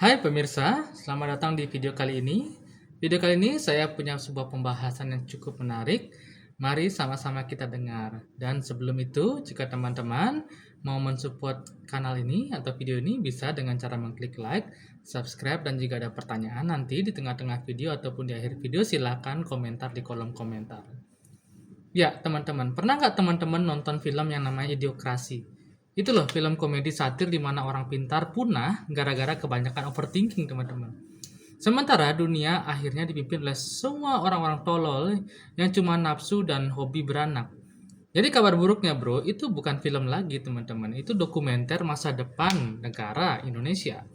Hai pemirsa, selamat datang di video kali ini. Video kali ini saya punya sebuah pembahasan yang cukup menarik. Mari sama-sama kita dengar. Dan sebelum itu, jika teman-teman mau mensupport kanal ini atau video ini bisa dengan cara mengklik like, subscribe, dan jika ada pertanyaan nanti di tengah-tengah video ataupun di akhir video silakan komentar di kolom komentar. Ya, teman-teman, pernah nggak teman-teman nonton film yang namanya Idiokrasi? Itu loh film komedi satir di mana orang pintar punah gara-gara kebanyakan overthinking, teman-teman. Sementara dunia akhirnya dipimpin oleh semua orang-orang tolol yang cuma nafsu dan hobi beranak. Jadi kabar buruknya bro, itu bukan film lagi teman-teman, itu dokumenter masa depan negara Indonesia.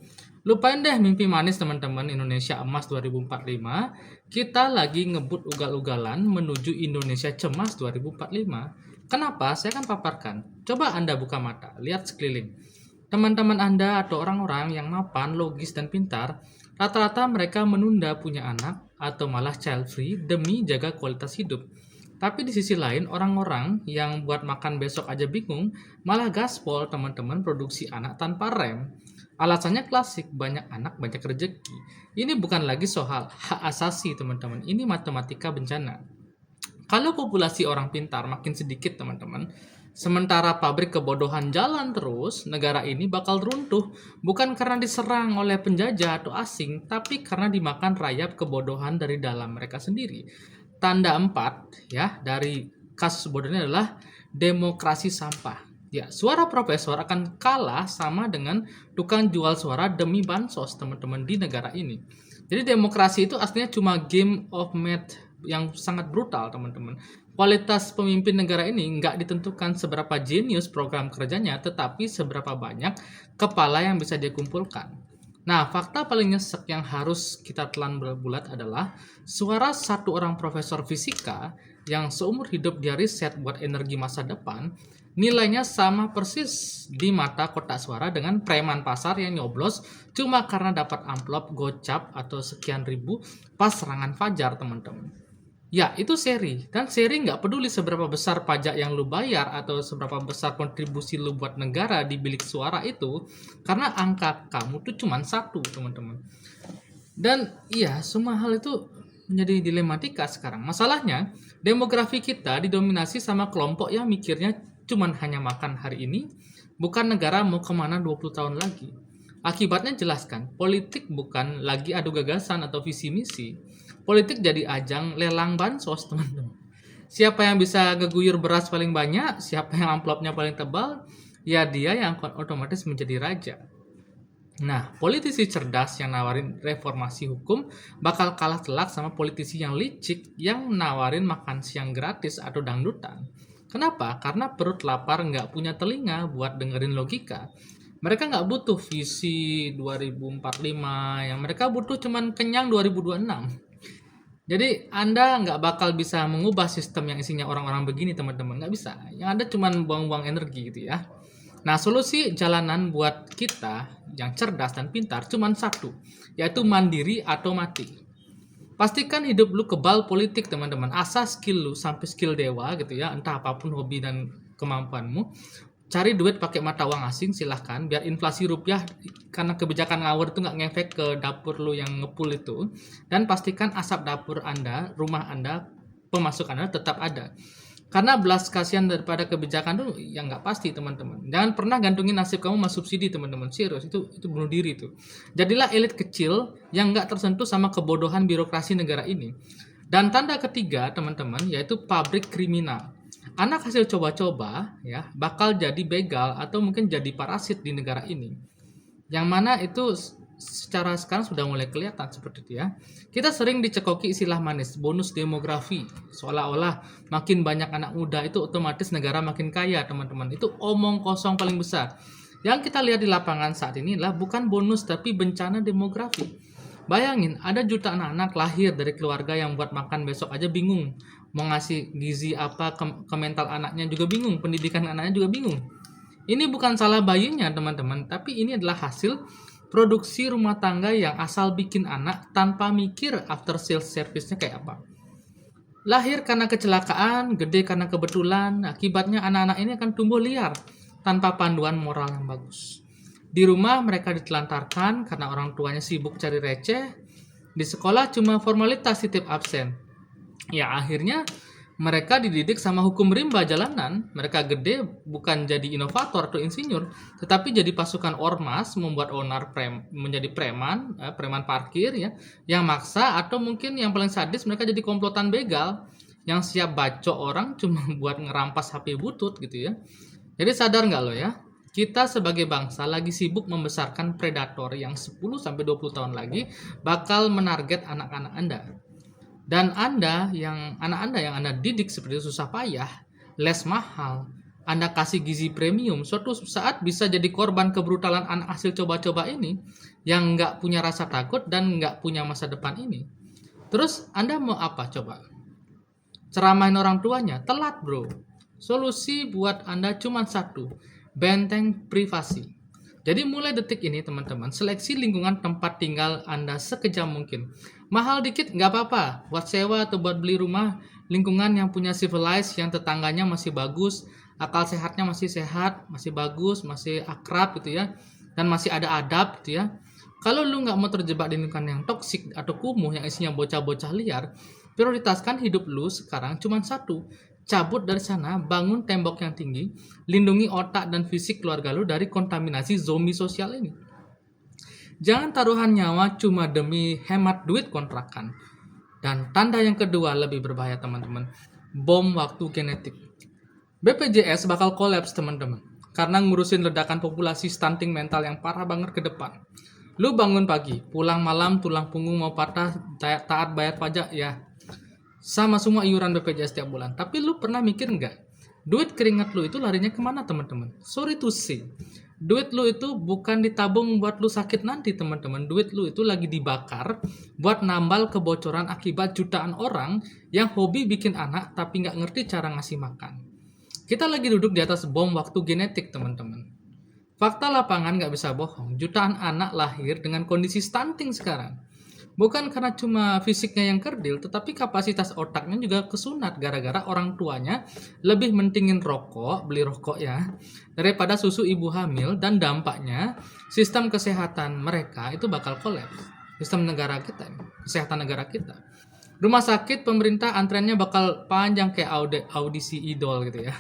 Lupain deh mimpi manis teman-teman Indonesia Emas 2045, kita lagi ngebut ugal-ugalan menuju Indonesia Cemas 2045. Kenapa? Saya akan paparkan. Coba Anda buka mata, lihat sekeliling. Teman-teman Anda atau orang-orang yang mapan, logis, dan pintar, rata-rata mereka menunda punya anak atau malah child free demi jaga kualitas hidup. Tapi di sisi lain, orang-orang yang buat makan besok aja bingung, malah gaspol teman-teman produksi anak tanpa rem. Alasannya klasik, banyak anak, banyak rezeki. Ini bukan lagi soal hak asasi teman-teman, ini matematika bencana. Kalau populasi orang pintar makin sedikit teman-teman, sementara pabrik kebodohan jalan terus, negara ini bakal runtuh. Bukan karena diserang oleh penjajah atau asing, tapi karena dimakan rayap kebodohan dari dalam mereka sendiri. Tanda 4 ya dari kasus bodoh ini adalah demokrasi sampah. Ya, suara profesor akan kalah sama dengan tukang jual suara demi bansos teman-teman di negara ini. Jadi demokrasi itu aslinya cuma game of math yang sangat brutal teman-teman. Kualitas pemimpin negara ini nggak ditentukan seberapa jenius program kerjanya, tetapi seberapa banyak kepala yang bisa dia kumpulkan. Nah, fakta paling nyesek yang harus kita telan bulat adalah suara satu orang profesor fisika yang seumur hidup dia riset buat energi masa depan, nilainya sama persis di mata kotak suara dengan preman pasar yang nyoblos cuma karena dapat amplop gocap atau sekian ribu pas serangan fajar, teman-teman. Ya, itu seri. Dan seri nggak peduli seberapa besar pajak yang lu bayar atau seberapa besar kontribusi lu buat negara di bilik suara itu, karena angka kamu tuh cuma satu, teman-teman. Dan iya, semua hal itu menjadi dilematika sekarang. Masalahnya, demografi kita didominasi sama kelompok yang mikirnya cuma hanya makan hari ini, bukan negara mau kemana 20 tahun lagi. Akibatnya jelaskan, politik bukan lagi adu gagasan atau visi misi. Politik jadi ajang lelang bansos, teman-teman. Siapa yang bisa ngeguyur beras paling banyak, siapa yang amplopnya paling tebal, ya dia yang otomatis menjadi raja. Nah, politisi cerdas yang nawarin reformasi hukum bakal kalah telak sama politisi yang licik yang nawarin makan siang gratis atau dangdutan. Kenapa? Karena perut lapar nggak punya telinga buat dengerin logika. Mereka nggak butuh visi 2045, yang mereka butuh cuman kenyang 2026. Jadi Anda nggak bakal bisa mengubah sistem yang isinya orang-orang begini teman-teman, nggak bisa. Yang ada cuman buang-buang energi gitu ya. Nah, solusi jalanan buat kita yang cerdas dan pintar cuma satu, yaitu mandiri atau mati. Pastikan hidup lu kebal politik, teman-teman. Asal skill lu sampai skill dewa gitu ya, entah apapun hobi dan kemampuanmu. Cari duit pakai mata uang asing silahkan, biar inflasi rupiah karena kebijakan ngawur itu nggak ngefek ke dapur lu yang ngepul itu. Dan pastikan asap dapur Anda, rumah Anda, pemasukan Anda tetap ada. Karena belas kasihan daripada kebijakan tuh yang nggak pasti teman-teman. Jangan pernah gantungin nasib kamu sama subsidi teman-teman. Serius, itu bunuh diri tuh. Jadilah elit kecil yang nggak tersentuh sama kebodohan birokrasi negara ini. Dan tanda ketiga teman-teman yaitu pabrik kriminal. Anak hasil coba-coba ya bakal jadi begal atau mungkin jadi parasit di negara ini. Yang mana itu secara sekarang sudah mulai kelihatan seperti itu ya. Kita sering dicekoki istilah manis, bonus demografi. Seolah-olah makin banyak anak muda itu otomatis negara makin kaya, teman-teman. Itu omong kosong paling besar. Yang kita lihat di lapangan saat ini adalah bukan bonus tapi bencana demografi. Bayangin, ada jutaan anak lahir dari keluarga yang buat makan besok aja bingung. Mau ngasih gizi apa ke mental anaknya juga bingung, pendidikan anaknya juga bingung. Ini bukan salah bayinya teman-teman, tapi ini adalah hasil produksi rumah tangga yang asal bikin anak tanpa mikir after sales service-nya kayak apa. Lahir karena kecelakaan, gede karena kebetulan, akibatnya anak-anak ini akan tumbuh liar tanpa panduan moral yang bagus. Di rumah mereka ditelantarkan karena orang tuanya sibuk cari receh. Di sekolah cuma formalitas titip absen. Ya akhirnya mereka dididik sama hukum rimba jalanan. Mereka gede bukan jadi inovator atau insinyur, tetapi jadi pasukan ormas, membuat onar menjadi preman, preman parkir ya, yang maksa, atau mungkin yang paling sadis mereka jadi komplotan begal yang siap bacok orang cuma buat ngerampas HP butut gitu ya. Jadi sadar nggak lo ya? Kita sebagai bangsa lagi sibuk membesarkan predator yang 10-20 tahun lagi bakal menarget anak-anak Anda. Dan anak Anda yang Anda didik seperti itu susah payah, les mahal, Anda kasih gizi premium, suatu saat bisa jadi korban kebrutalan anak hasil coba-coba ini yang nggak punya rasa takut dan nggak punya masa depan ini. Terus Anda mau apa coba? Ceramahin orang tuanya? Telat bro. Solusi buat Anda cuma satu, benteng privasi. Jadi mulai detik ini teman-teman, seleksi lingkungan tempat tinggal Anda sekejam mungkin. Mahal dikit nggak apa-apa, buat sewa atau buat beli rumah, lingkungan yang punya civilized, yang tetangganya masih bagus, akal sehatnya masih sehat, masih bagus, masih akrab gitu ya, dan masih ada adab gitu ya. Kalau lu nggak mau terjebak di lingkungan yang toksik atau kumuh yang isinya bocah-bocah liar, prioritaskan hidup lu sekarang cuma satu. Cabut dari sana, bangun tembok yang tinggi, lindungi otak dan fisik keluarga lu dari kontaminasi zombie sosial ini. Jangan taruhan nyawa cuma demi hemat duit kontrakan. Dan tanda yang kedua lebih berbahaya teman-teman, bom waktu genetik. BPJS bakal kolaps teman-teman, karena ngurusin ledakan populasi stunting mental yang parah banget ke depan. Lu bangun pagi, pulang malam, tulang punggung mau patah, taat bayar pajak ya. Sama semua iuran BPJS setiap bulan. Tapi lu pernah mikir nggak? Duit keringat lu itu larinya kemana teman-teman? Sorry to say. Duit lu itu bukan ditabung buat lu sakit nanti teman-teman. Duit lu itu lagi dibakar buat nambal kebocoran akibat jutaan orang yang hobi bikin anak tapi nggak ngerti cara ngasih makan. Kita lagi duduk di atas bom waktu genetik teman-teman. Fakta lapangan nggak bisa bohong. Jutaan anak lahir dengan kondisi stunting sekarang. Bukan karena cuma fisiknya yang kerdil, tetapi kapasitas otaknya juga kesunat gara-gara orang tuanya lebih mentingin rokok, beli rokok ya, daripada susu ibu hamil, dan dampaknya sistem kesehatan mereka itu bakal kolaps. Sistem negara kita, kesehatan negara kita. Rumah sakit pemerintah antreannya bakal panjang kayak audisi idol gitu ya.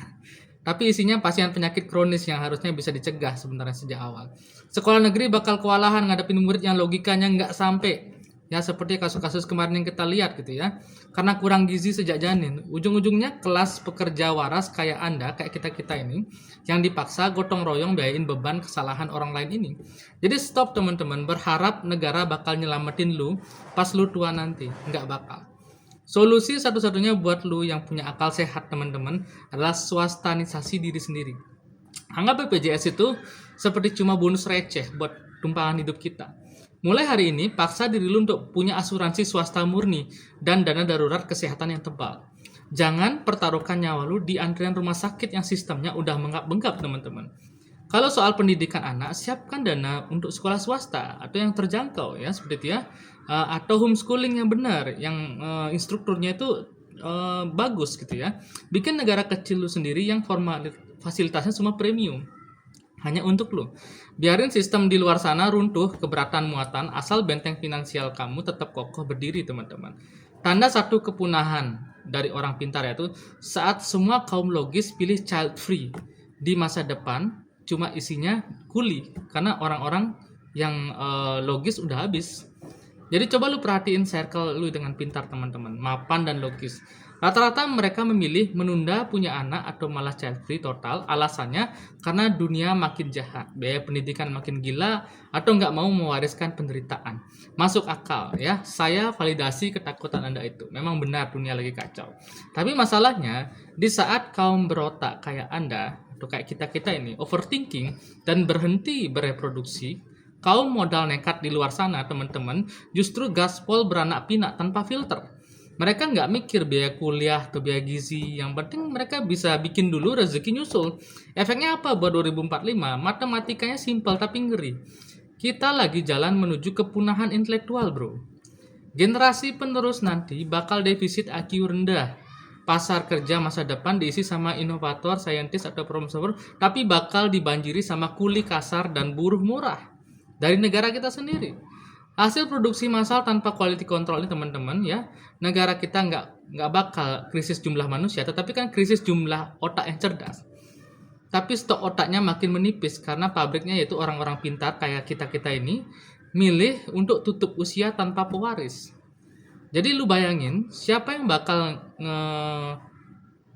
Tapi isinya pasien penyakit kronis yang harusnya bisa dicegah sebenarnya sejak awal. Sekolah negeri bakal kewalahan ngadepin murid yang logikanya nggak sampai. Ya seperti kasus-kasus kemarin yang kita lihat gitu ya. Karena kurang gizi sejak janin. Ujung-ujungnya kelas pekerja waras kayak Anda, kayak kita-kita ini, yang dipaksa gotong royong biayain beban kesalahan orang lain ini. Jadi stop teman-teman, berharap negara bakal nyelamatin lu pas lu tua nanti. Nggak bakal. Solusi satu-satunya buat lu yang punya akal sehat teman-teman adalah swastanisasi diri sendiri. Anggap BPJS itu seperti cuma bonus receh buat tumpahan hidup kita. Mulai hari ini, paksa diri lu untuk punya asuransi swasta murni dan dana darurat kesehatan yang tebal. Jangan pertaruhkan nyawa lu di antrian rumah sakit yang sistemnya udah bengkak teman-teman. Kalau soal pendidikan anak, siapkan dana untuk sekolah swasta atau yang terjangkau ya, seperti itu ya. Atau homeschooling yang benar, yang instrukturnya itu bagus gitu ya. Bikin negara kecil lu sendiri yang fasilitasnya semua premium. Hanya untuk lo. Biarin sistem di luar sana runtuh keberatan muatan asal benteng finansial kamu tetap kokoh berdiri teman-teman. Tanda satu kepunahan dari orang pintar yaitu saat semua kaum logis pilih child free. Di masa depan cuma isinya kuli karena orang-orang yang logis udah habis. Jadi coba lu perhatiin circle lu dengan pintar teman-teman, mapan dan logis. Rata-rata mereka memilih menunda punya anak atau malah child free total, alasannya karena dunia makin jahat, biaya pendidikan makin gila, atau nggak mau mewariskan penderitaan. Masuk akal ya, saya validasi ketakutan Anda itu. Memang benar dunia lagi kacau. Tapi masalahnya, di saat kaum berotak kayak Anda, atau kayak kita-kita ini, overthinking dan berhenti bereproduksi, kaum modal nekat di luar sana teman-teman, justru gaspol beranak pinak tanpa filter. Mereka nggak mikir biaya kuliah atau biaya gizi. Yang penting mereka bisa bikin dulu rezeki nyusul. Efeknya apa buat 2045? Matematikanya simpel tapi ngeri. Kita lagi jalan menuju kepunahan intelektual bro. Generasi penerus nanti bakal defisit IQ rendah. pasar kerja masa depan diisi sama inovator, saintis atau problem tapi bakal dibanjiri sama kuli kasar dan buruh murah dari negara kita sendiri. Hasil produksi massal tanpa quality control ini teman-teman ya, negara kita nggak bakal krisis jumlah manusia, tetapi kan krisis jumlah otak yang cerdas. Tapi stok otaknya makin menipis karena pabriknya yaitu orang-orang pintar kayak kita-kita ini milih untuk tutup usia tanpa pewaris. Jadi lu bayangin siapa yang bakal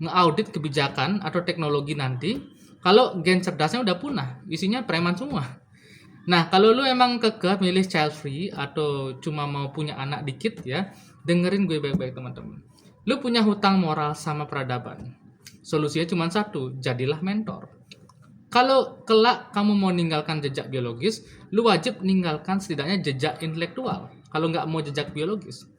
nge-audit kebijakan atau teknologi nanti kalau gen cerdasnya udah punah, isinya preman semua. Nah, kalau lu emang kekeh milih child free atau cuma mau punya anak dikit ya, dengerin gue baik-baik teman-teman. Lu punya hutang moral sama peradaban. Solusinya cuma satu, jadilah mentor. Kalau kelak kamu mau ninggalkan jejak biologis, lu wajib ninggalkan setidaknya jejak intelektual. Kalau nggak mau jejak biologis,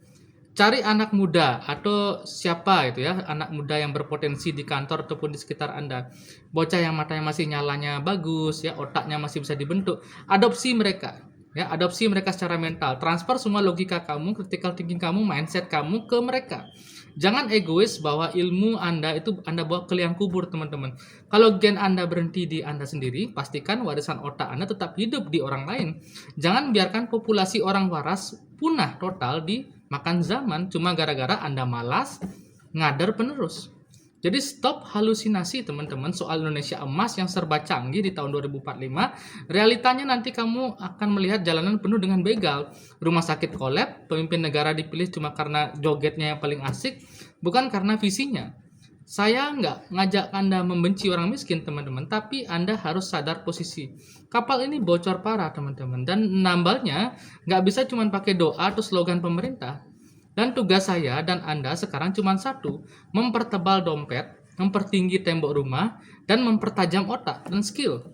cari anak muda atau siapa itu ya, anak muda yang berpotensi di kantor ataupun di sekitar Anda. Bocah yang matanya masih nyalanya bagus ya, otaknya masih bisa dibentuk. Adopsi mereka. Ya, adopsi mereka secara mental. Transfer semua logika kamu, critical thinking kamu, mindset kamu ke mereka. Jangan egois bahwa ilmu Anda itu Anda bawa ke liang kubur, teman-teman. Kalau gen Anda berhenti di Anda sendiri, pastikan warisan otak Anda tetap hidup di orang lain. Jangan biarkan populasi orang waras punah total di makan zaman cuma gara-gara Anda malas ngadar penerus. Jadi stop halusinasi teman-teman soal Indonesia emas yang serba canggih di tahun 2045. Realitanya nanti kamu akan melihat jalanan penuh dengan begal, rumah sakit kolab, pemimpin negara dipilih cuma karena jogetnya yang paling asik, bukan karena visinya. Saya nggak ngajak Anda membenci orang miskin teman-teman, tapi Anda harus sadar posisi. Kapal ini bocor parah teman-teman, dan nambalnya nggak bisa cuma pakai doa atau slogan pemerintah. Dan tugas saya dan Anda sekarang cuma satu, mempertebal dompet, mempertinggi tembok rumah, dan mempertajam otak dan skill.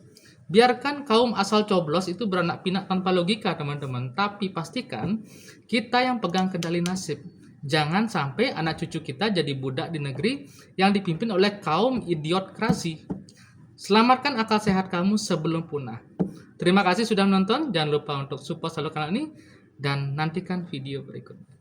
Biarkan kaum asal coblos itu beranak pinak tanpa logika teman-teman, tapi pastikan kita yang pegang kendali nasib. Jangan sampai anak cucu kita jadi budak di negeri yang dipimpin oleh kaum idiokrasi. Selamatkan akal sehat kamu sebelum punah. Terima kasih sudah menonton, jangan lupa untuk support selalu kanal ini, dan nantikan video berikutnya.